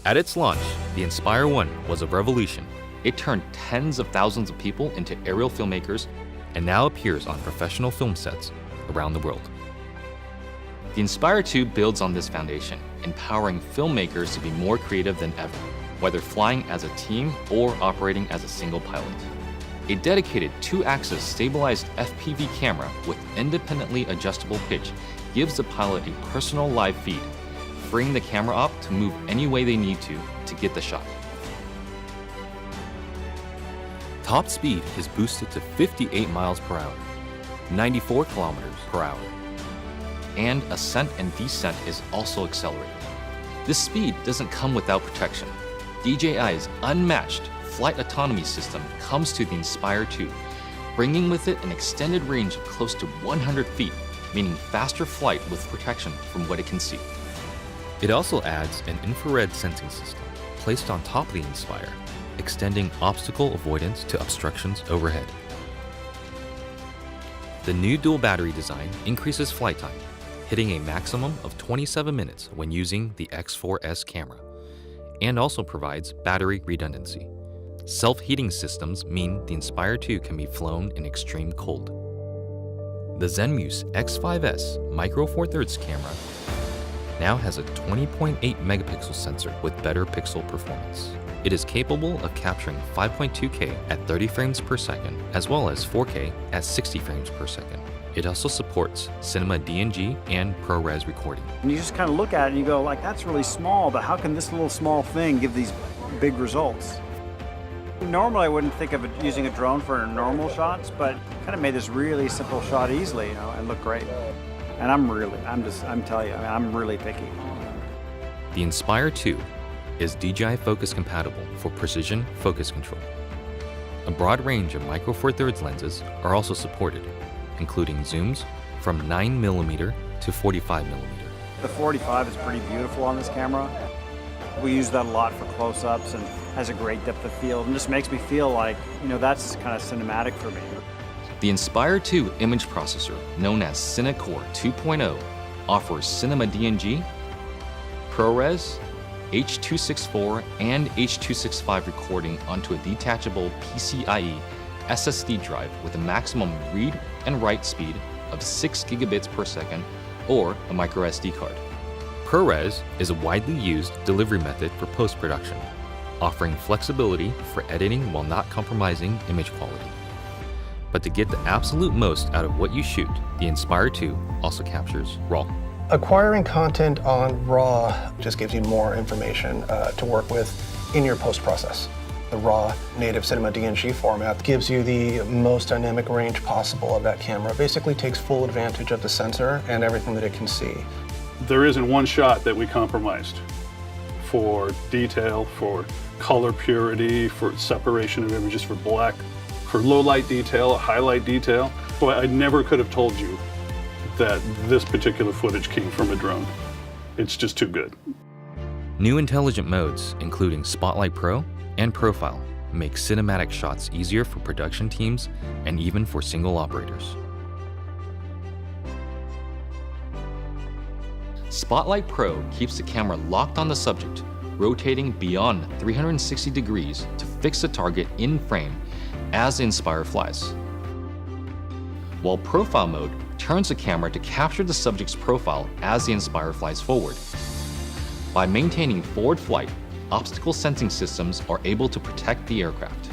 At its launch, the Inspire 1 was a revolution. It turned tens of thousands of people into aerial filmmakers and now appears on professional film sets around the world. The Inspire 2 builds on this foundation, empowering filmmakers to be more creative than ever, whether flying as a team or operating as a single pilot. A dedicated 2-axis stabilized FPV camera with independently adjustable pitch gives the pilot a personal live feed, freeing the camera op to move any way they need to get the shot. Top speed is boosted to 58 miles per hour, 94 kilometers per hour. And ascent and descent is also accelerated. This speed doesn't come without protection. DJI's unmatched flight autonomy system comes to the Inspire 2, bringing with it an extended range of close to 100 feet, meaning faster flight with protection from what it can see. It also adds an infrared sensing system placed on top of the Inspire, extending obstacle avoidance to obstructions overhead. The new dual battery design increases flight time, hitting a maximum of 27 minutes when using the X4S camera, and also provides battery redundancy. Self-heating systems mean the Inspire 2 can be flown in extreme cold. The Zenmuse X7 Micro Four Thirds camera now has a 20.8 megapixel sensor with better pixel performance. It is capable of capturing 5.2K at 30 frames per second, as well as 4K at 60 frames per second. It also supports CinemaDNG and ProRes recording. And you just kind of look at it and you go, like, that's really small, but how can this little small thing give these big results? Normally I wouldn't think of using a drone for normal shots, but kind of made this really simple shot easily, and look great. And I'm telling you, I'm really picky. The Inspire 2 is DJI focus compatible for precision focus control. A broad range of Micro Four Thirds lenses are also supported, including zooms from 9mm to 45mm. The 45 is pretty beautiful on this camera. We use that a lot for close-ups and has a great depth of field and just makes me feel like, that's kind of cinematic for me. The Inspire 2 image processor, known as CineCore 2.0, offers CinemaDNG, ProRes, H.264 and H.265 recording onto a detachable PCIe SSD drive with a maximum read and write speed of 6 gigabits per second or a micro SD card. ProRes is a widely used delivery method for post-production, offering flexibility for editing while not compromising image quality. But to get the absolute most out of what you shoot, the Inspire 2 also captures RAW. Acquiring content on RAW just gives you more information to work with in your post-process. The RAW native CinemaDNG format gives you the most dynamic range possible of that camera. Basically takes full advantage of the sensor and everything that it can see. There isn't one shot that we compromised for detail, for color purity, for separation of images, for black, for low light detail, highlight detail. Boy, I never could have told you that this particular footage came from a drone. It's just too good. New intelligent modes, including Spotlight Pro and Profile, make cinematic shots easier for production teams and even for single operators. Spotlight Pro keeps the camera locked on the subject, rotating beyond 360 degrees to fix the target in frame as the Inspire flies. While Profile mode turns the camera to capture the subject's profile as the Inspire flies forward. By maintaining forward flight, obstacle sensing systems are able to protect the aircraft.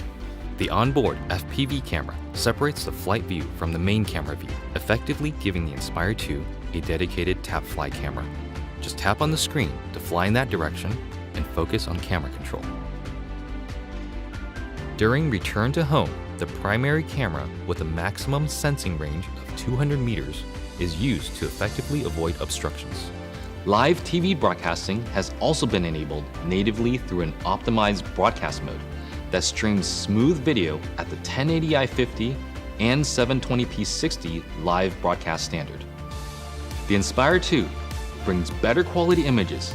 The onboard FPV camera separates the flight view from the main camera view, effectively giving the Inspire 2 a dedicated tap fly camera. Just tap on the screen to fly in that direction and focus on camera control. During return to home, the primary camera with a maximum sensing range of 200 meters is used to effectively avoid obstructions. Live TV broadcasting has also been enabled natively through an optimized broadcast mode that streams smooth video at the 1080i 50 and 720p 60 live broadcast standard. The Inspire 2 brings better quality images,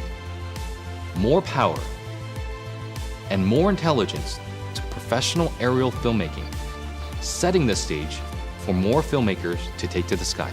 more power, and more intelligence to professional aerial filmmaking, setting the stage for more filmmakers to take to the sky.